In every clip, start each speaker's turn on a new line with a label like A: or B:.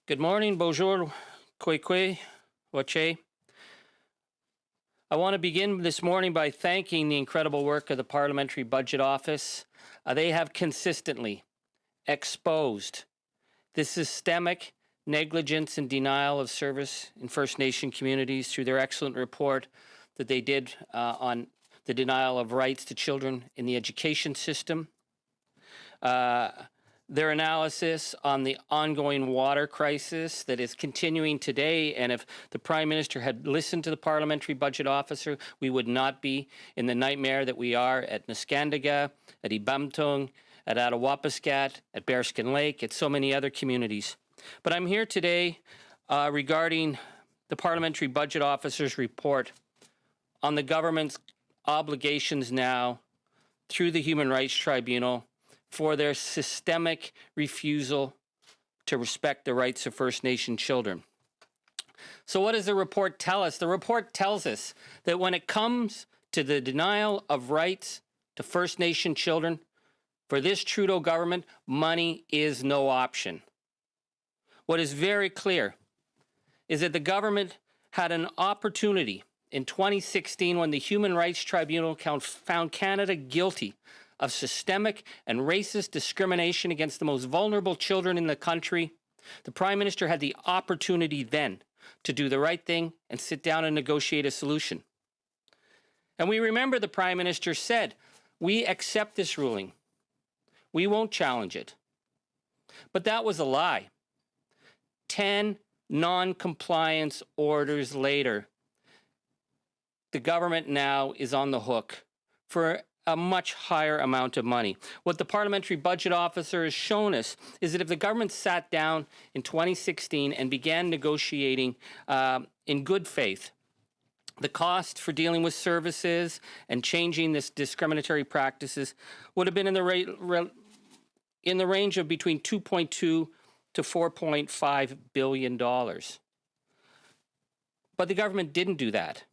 A: Good morning, bonjour, kwe, wache. I want to begin this morning by thanking the incredible work of the Parliamentary Budget Office. They have consistently exposed the systemic negligence and denial of service in First Nation communities through their excellent report that they did on the denial of rights to children in the education system. Their analysis on the ongoing water crisis that is continuing today, and if the Prime Minister had listened to the Parliamentary Budget Officer, we would not be in the nightmare that we are at Niskandaga, at Ibamtung, at Attawapiskat, at Bearskin Lake, at so many other communities. But I'm here today regarding the Parliamentary Budget Officer's report on the government's obligations now through the Human Rights Tribunal for their systemic refusal to respect the rights of First Nation children. So what does the report tell us? The report tells us that when it comes to the denial of rights to First Nation children, for this Trudeau government, money is no option. What is very clear is that the government had an opportunity in 2016 when the Human Rights Tribunal found Canada guilty of systemic and racist discrimination against the most vulnerable children in the country. The Prime Minister had the opportunity then to do the right thing and sit down and negotiate a solution. And we remember the Prime Minister said, we accept this ruling. We won't challenge it. But that was a lie. 10 non-compliance orders later, the government now is on the hook for a much higher amount of money. What the Parliamentary Budget Officer has shown us is that if the government sat down in 2016 and began negotiating in good faith, the cost for dealing with services and changing this discriminatory practices would have been in the range of between $2.2 to $4.5 billion. But the government didn't do that.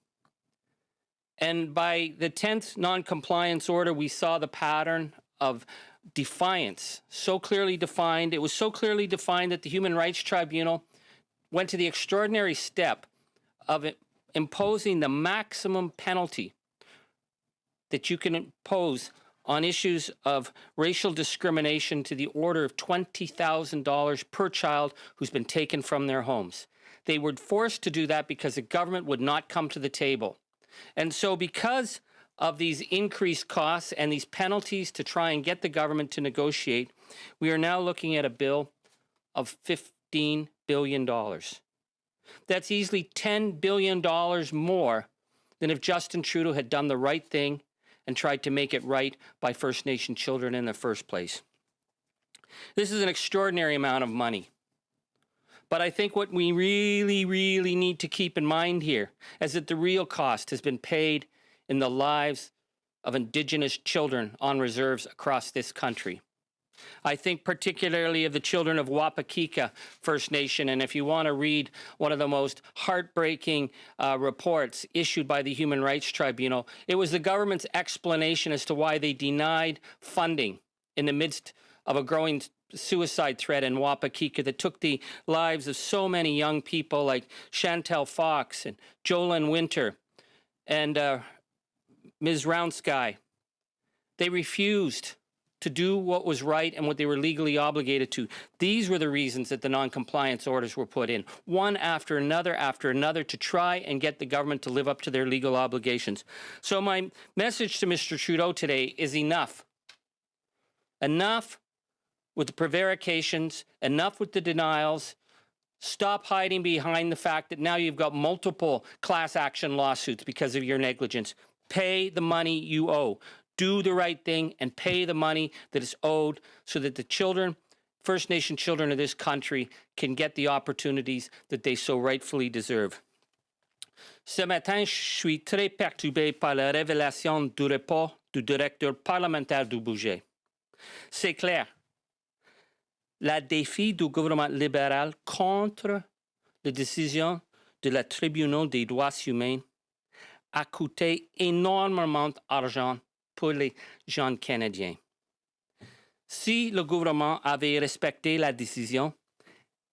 A: And by the 10th non-compliance order, we saw the pattern of defiance so clearly defined. It was so clearly defined that the Human Rights Tribunal went to the extraordinary step of imposing the maximum penalty that you can impose on issues of racial discrimination to the order of $20,000 per child who's been taken from their homes. They were forced to do that because the government would not come to the table. And so because of these increased costs and these penalties to try and get the government to negotiate, we are now looking at a bill of $15 billion. That's easily $10 billion more than if Justin Trudeau had done the right thing and tried to make it right by First Nation children in the first place. This is an extraordinary amount of money. But I think what we really need to keep in mind here is that the real cost has been paid in the lives of Indigenous children on reserves across this country. I think particularly of the children of Wapakika First Nation, and if you want to read one of the most heartbreaking reports issued by the Human Rights Tribunal, it was the government's explanation as to why they denied funding in the midst of a growing suicide threat in Wapakika that took the lives of so many young people like Chantel Fox and Jolyn Winter and Ms. Roundsky. They refused to do what was right and what they were legally obligated to. These were the reasons that the non-compliance orders were put in, one after another, to try and get the government to live up to their legal obligations. So my message to Mr. Trudeau today is enough. Enough with the prevarications, enough with the denials. Stop hiding behind the fact that now you've got multiple class action lawsuits because of your negligence. Pay the money you owe. Do the right thing and pay the money that is owed so that the children, First Nation children of this country, can get the opportunities that they so rightfully deserve. Ce matin, je suis très perturbé par la révélation du report du directeur parlementaire du budget. C'est clair. La défi du gouvernement libéral contre les décisions de la Tribunal des droits humains a coûté énormément d'argent pour les jeunes Canadiens. Si le gouvernement avait respecté la décision,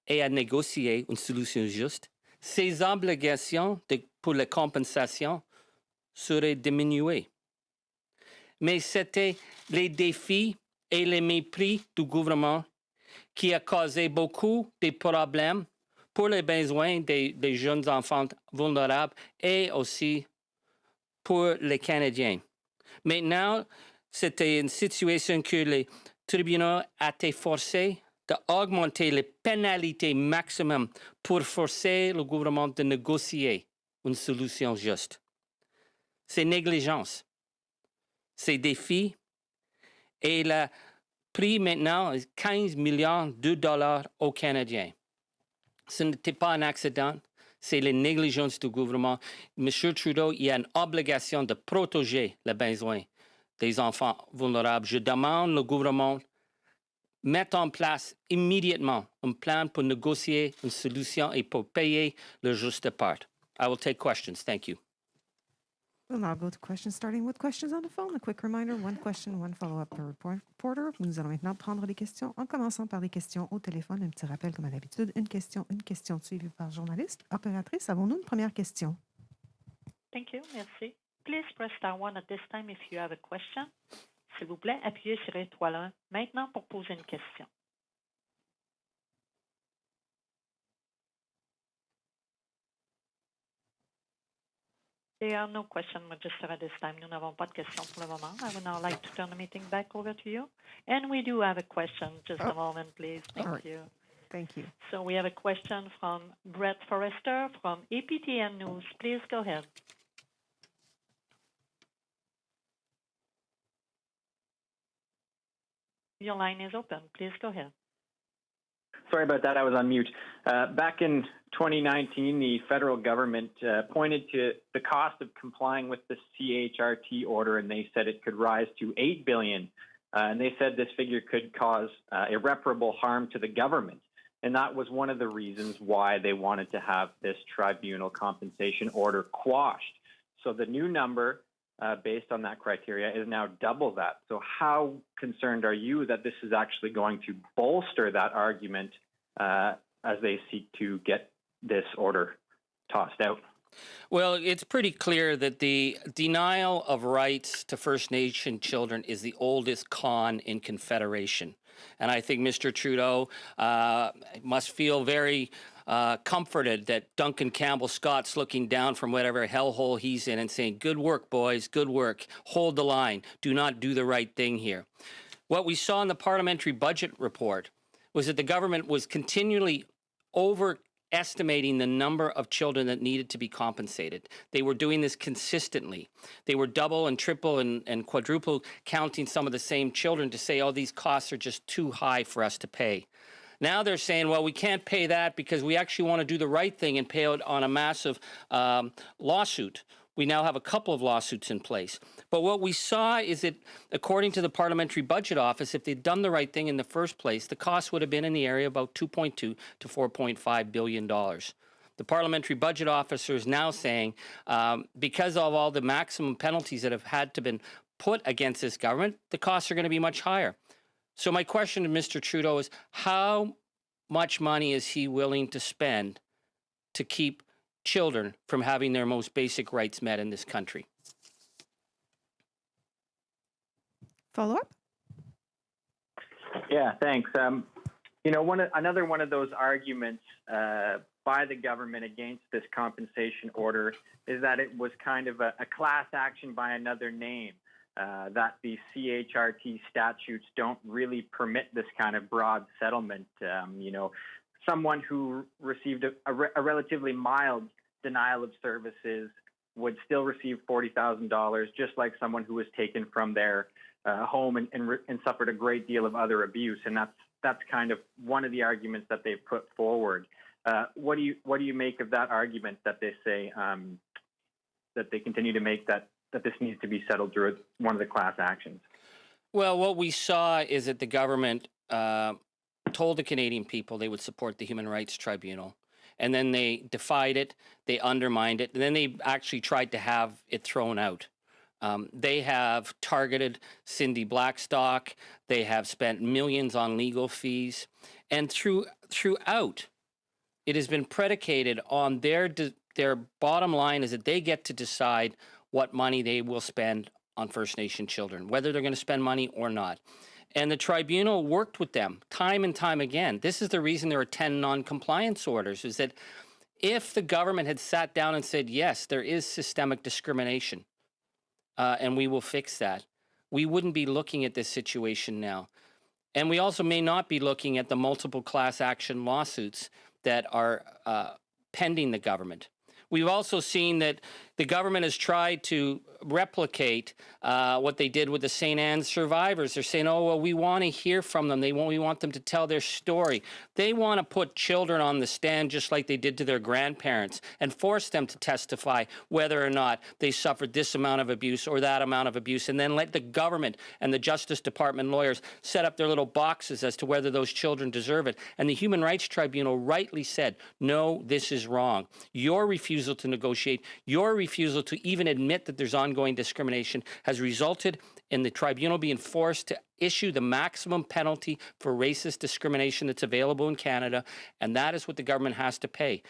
A: et à négocier une solution juste, ses obligations pour la compensation seraient diminuées. Mais c'était les défis et les mépris du gouvernement qui a causé beaucoup de problèmes pour les besoins des jeunes enfants vulnérables et aussi pour les Canadiens. Maintenant, c'était une situation que les tribunaux a été forcés d'augmenter les pénalités maximum pour forcer le gouvernement de négocier une solution juste. C'est négligence, c'est défis, et le prix maintenant est 15 millions de dollars aux Canadiens. Ce n'était pas un accident, c'est la négligence du gouvernement. M. Trudeau, il y a une obligation de protéger les besoins des enfants vulnérables. Je demande au gouvernement de mettre en place immédiatement un plan pour négocier une solution et pour payer le juste part. I will take questions. Thank you.
B: We'll now go to questions, starting with questions on the phone. A quick reminder, one question, one follow-up per reporter. Nous allons maintenant prendre les questions en commençant par les questions au téléphone. Un petit rappel, comme à l'habitude, une question suivie par journaliste. Opératrice, avons-nous une première question?
C: Thank you. Merci. Please press star 1 at this time if you have a question. S'il vous plaît, appuyez sur l'étoile 1 maintenant pour poser une question. There are no questions registered at this time. Nous n'avons pas de questions pour le moment. I would now like to turn the meeting back over to you. And we do have a question. Just a moment, please. Thank you.
B: Thank you.
C: So we have a question from Brett Forrester from APTN News. Please go ahead. Your line is open. Please go ahead.
D: Sorry about that. I was on mute. Back in 2019, the federal government pointed to the cost of complying with the CHRT order, and they said it could rise to $8 billion. And they said this figure could cause irreparable harm to the government. And that was one of the reasons why they wanted to have this tribunal compensation order quashed. So the new number, based on that criteria, is now double that. So how concerned are you that this is actually going to bolster that argument as they seek to get this order tossed out?
A: Well, it's pretty clear that the denial of rights to First Nation children is the oldest con in Confederation. And I think Mr. Trudeau must feel very comforted that Duncan Campbell Scott's looking down from whatever hellhole he's in and saying, good work, boys, good work. Hold the line. Do not do the right thing here. What we saw in the Parliamentary Budget Report was that the government was continually overestimating the number of children that needed to be compensated. They were doing this consistently. They were double and triple and quadruple counting some of the same children to say, oh, these costs are just too high for us to pay. Now they're saying, well, we can't pay that because we actually want to do the right thing and pay out on a massive lawsuit. We now have a couple of lawsuits in place. But what we saw is that, according to the Parliamentary Budget Office, if they'd done the right thing in the first place, the cost would have been in the area of about $2.2 to $4.5 billion. The Parliamentary Budget Officer is now saying, because of all the maximum penalties that have had to been put against this government, the costs are going to be much higher. So my question to Mr. Trudeau is, how much money is he willing to spend to keep children from having their most basic rights met in this country?
B: Follow-up?
D: Yeah, thanks. You know, another one of those arguments by the government against this compensation order is that it was kind of a class action by another name, that the CHRT statutes don't really permit this kind of broad settlement. You know, someone who received a relatively mild denial of services would still receive $40,000, just like someone who was taken from their home and suffered a great deal of other abuse. And that's kind of one of the arguments that they've put forward. What do you make of that argument that they say that they continue to make, that this needs to be settled through one of the class actions?
A: Well, what we saw is that the government told the Canadian people they would support the Human Rights Tribunal, and then they defied it, they undermined it, and then they actually tried to have it thrown out. They have targeted Cindy Blackstock. They have spent millions on legal fees. And throughout it has been predicated on their bottom line is that they get to decide what money they will spend on First Nation children, whether they're going to spend money or not. And the tribunal worked with them time and time again. This is the reason there are 10 non-compliance orders, is that if the government had sat down and said, yes, there is systemic discrimination, and we will fix that, we wouldn't be looking at this situation now. And we also may not be looking at the multiple class action lawsuits that are pending the government. We've also seen that the government has tried to replicate what they did with the St. Anne's survivors. They're saying, oh, well, we want to hear from them. We want them to tell their story. They want to put children on the stand just like they did to their grandparents and force them to testify whether or not they suffered this amount of abuse or that amount of abuse, and then let the government and the Justice Department lawyers set up their little boxes as to whether those children deserve it. And the Human Rights Tribunal rightly said, no, this is wrong. Your refusal to negotiate, your refusal to even admit that there's ongoing discrimination has resulted in the tribunal being forced to issue the maximum penalty for racist discrimination that's available in Canada, and that is what the government has to pay.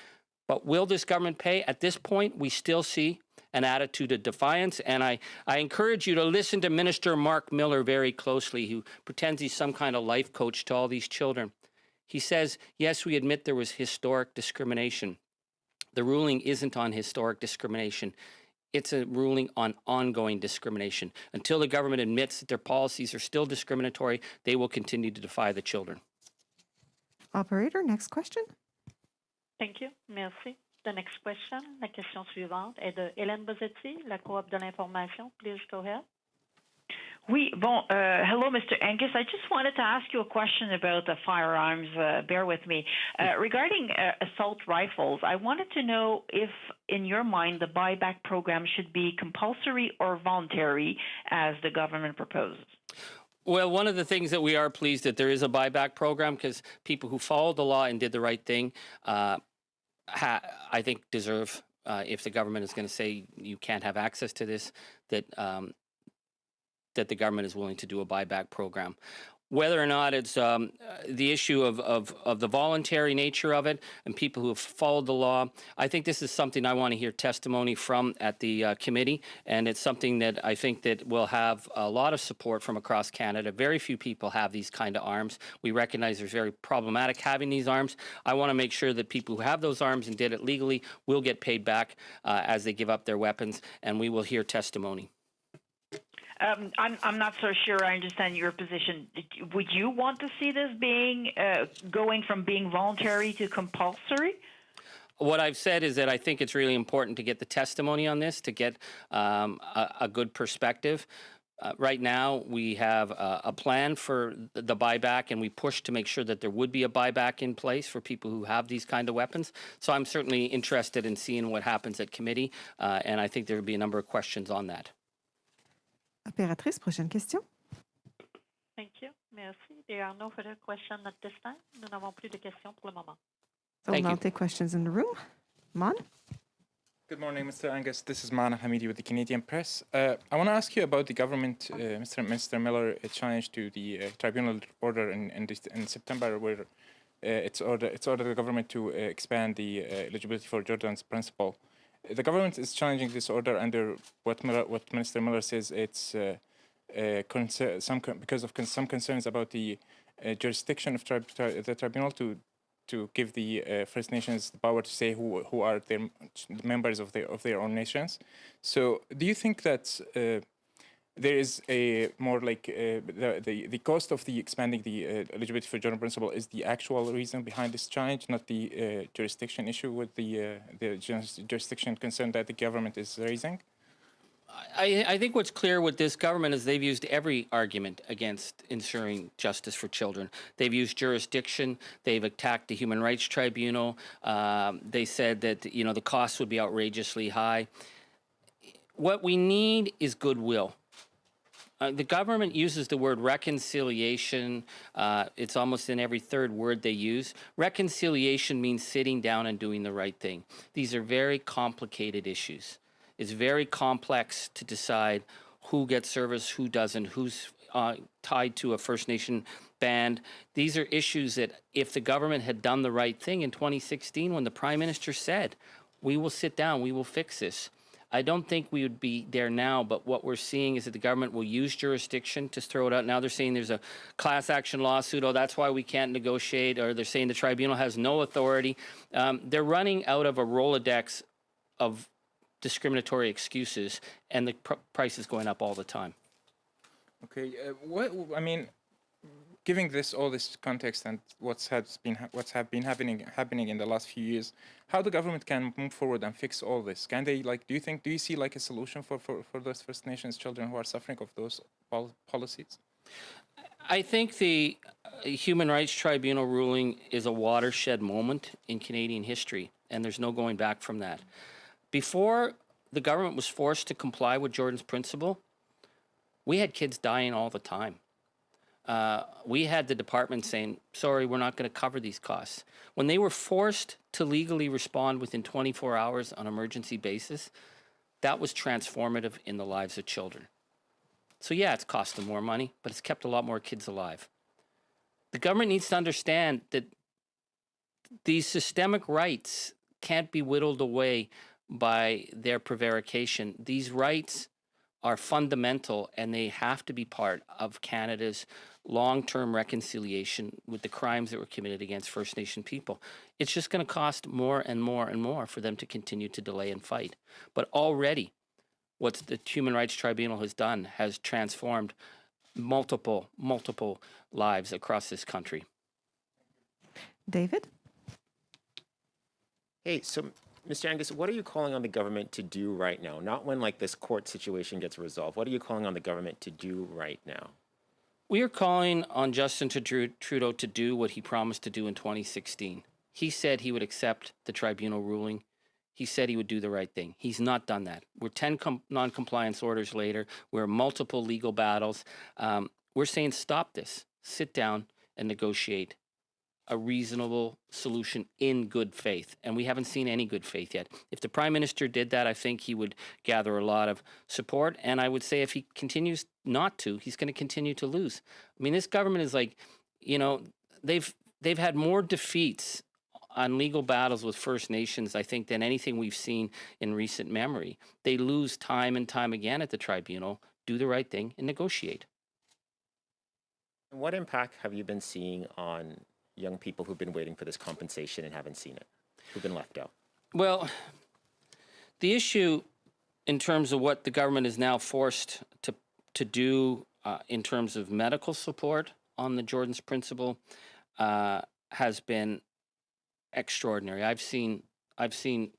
A: But will this government pay? At this point, we still see an attitude of defiance, and I encourage you to listen to Minister Mark Miller very closely, who pretends he's some kind of life coach to all these children. He says, yes, we admit there was historic discrimination. The ruling isn't on historic discrimination. It's a ruling on ongoing discrimination. Until the government admits that their policies are still discriminatory, they will continue to defy the children.
B: Operator, next question.
C: Thank you. Merci. The next question, la question suivante est de Hélène Bosetti, la Coop de l'information. Please go ahead.
E: Oui, bon, hello, Mr. Angus. I just wanted to ask you a question about the firearms. Bear with me. Regarding assault rifles, I wanted to know if, in your mind, the buyback program should be compulsory or voluntary, as the government proposes.
A: Well, one of the things that we are pleased that there is a buyback program, because people who followed the law and did the right thing, I think deserve, if the government is going to say you can't have access to this, that the government is willing to do a buyback program. Whether or not it's the issue of the voluntary nature of it and people who have followed the law, I think this is something I want to hear testimony from at the committee, and it's something that I think that will have a lot of support from across Canada. Very few people have these kind of arms. We recognize there's very problematic having these arms. I want to make sure that people who have those arms and did it legally will get paid back as they give up their weapons, and we will hear testimony.
E: I'm not so sure I understand your position. Would you want to see this being going from being voluntary to compulsory?
A: What I've said is that I think it's really important to get the testimony on this, to get a good perspective. Right now, we have a plan for the buyback, and we push to make sure that there would be a buyback in place for people who have these kind of weapons. So I'm certainly interested in seeing what happens at committee, and I think there will be a number of questions on that.
B: Opératrice, prochaine question.
C: Thank you. Merci. There are no further questions at this time. Nous n'avons plus de questions pour le moment.
B: So
A: Thank
B: we'll now
A: you.
B: take questions in the room. Man?
F: Good morning, Mr. Angus. This is Mana Hamidi with the Canadian Press. I want to ask you about the government, Mr. Miller, challenge to the tribunal order in September, where it's ordered the government to expand the eligibility for Jordan's principle. The government is challenging this order under what Minister Miller says it's because of some concerns about the jurisdiction of the tribunal to give the First Nations the power to say who are the members of their own nations. So, do you think that there is a more like the cost of the expanding the eligibility for Jordan principle is the actual reason behind this challenge, not the jurisdiction issue with the jurisdiction concern that the government is raising?
A: I think what's clear with this government is they've used every argument against ensuring justice for children. They've used jurisdiction. They've attacked the Human Rights Tribunal. They said that the costs would be outrageously high. What we need is goodwill. The government uses the word reconciliation. It's almost in every third word they use. Reconciliation means sitting down and doing the right thing. These are very complicated issues. It's very complex to decide who gets service, who doesn't, who's tied to a First Nation banned. These are issues that if the government had done the right thing in 2016 when the Prime Minister said, we will sit down, we will fix this, I don't think we would be there now, but what we're seeing is that the government will use jurisdiction to throw it out. Now they're saying there's a class action lawsuit. Oh, that's why we can't negotiate. Or they're saying the tribunal has no authority. They're running out of a Rolodex of discriminatory excuses, and the price is going up all the time.
F: Okay, I mean, giving all this context and what's been happening in the last few years, how the government can move forward and fix all this? Can they do you see like a solution for those First Nations children who are suffering of those policies?
A: I think the Human Rights Tribunal ruling is a watershed moment in Canadian history, and there's no going back from that. Before the government was forced to comply with Jordan's principle, we had kids dying all the time. We had the department saying, sorry, we're not going to cover these costs. When they were forced to legally respond within 24 hours on an emergency basis, that was transformative in the lives of children. So yeah, it's cost them more money, but it's kept a lot more kids alive. The government needs to understand that these systemic rights can't be whittled away by their prevarication. These rights are fundamental, and they have to be part of Canada's long-term reconciliation with the crimes that were committed against First Nation people. It's just going to cost more and more and more for them to continue to delay and fight. But already, what the Human Rights Tribunal has done has transformed multiple lives across this country.
B: David?
G: Hey, so Mr. Angus, what are you calling on the government to do right now? Not when like this court situation gets resolved. What are you calling on the government to do right now?
A: We are calling on Justin Trudeau to do what he promised to do in 2016. He said he would accept the tribunal ruling. He said he would do the right thing. He's not done that. We're 10 non-compliance orders later. We're multiple legal battles. We're saying stop this. Sit down and negotiate a reasonable solution in good faith. And we haven't seen any good faith yet. If the Prime Minister did that, I think he would gather a lot of support. And I would say if he continues not to, he's going to continue to lose. I mean, this government is like, they've had more defeats on legal battles with First Nations, I think, than anything we've seen in recent memory. They lose time and time again at the tribunal. Do the right thing and negotiate.
G: And what impact have you been seeing on young people who've been waiting for this compensation and haven't seen it, who've been left out?
A: Well, the issue in terms of what the government is now forced to do in terms of medical support on the Jordan's principle has been extraordinary. I've seen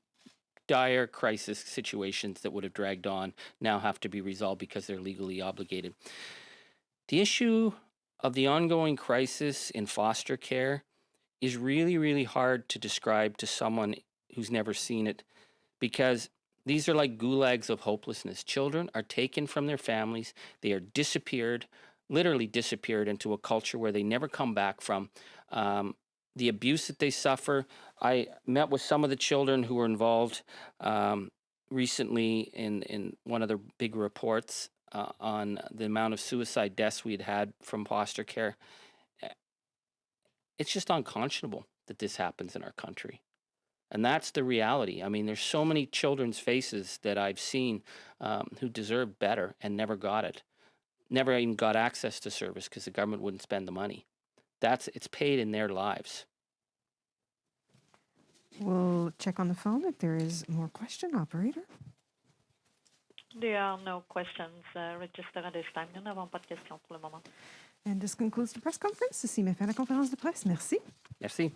A: dire crisis situations that would have dragged on now have to be resolved because they're legally obligated. The issue of the ongoing crisis in foster care is really, really hard to describe to someone who's never seen it, because these are like gulags of hopelessness. Children are taken from their families. They are disappeared, literally disappeared into a culture where they never come back from. The abuse that they suffer. I met with some of the children who were involved recently in one of the big reports on the amount of suicide deaths we had from foster care. It's just unconscionable that this happens in our country. And that's the reality. I mean, there's so many children's faces that I've seen who deserved better and never got it. Never even got access to service because the government wouldn't spend the money. It's paid in their lives.
B: We'll check on the phone if there is more question, operator.
C: There are no questions registered at this time. Nous n'avons pas de questions pour le moment.
B: And this concludes the press conference. Ceci met fin à la conférence de presse. Merci.
A: Merci.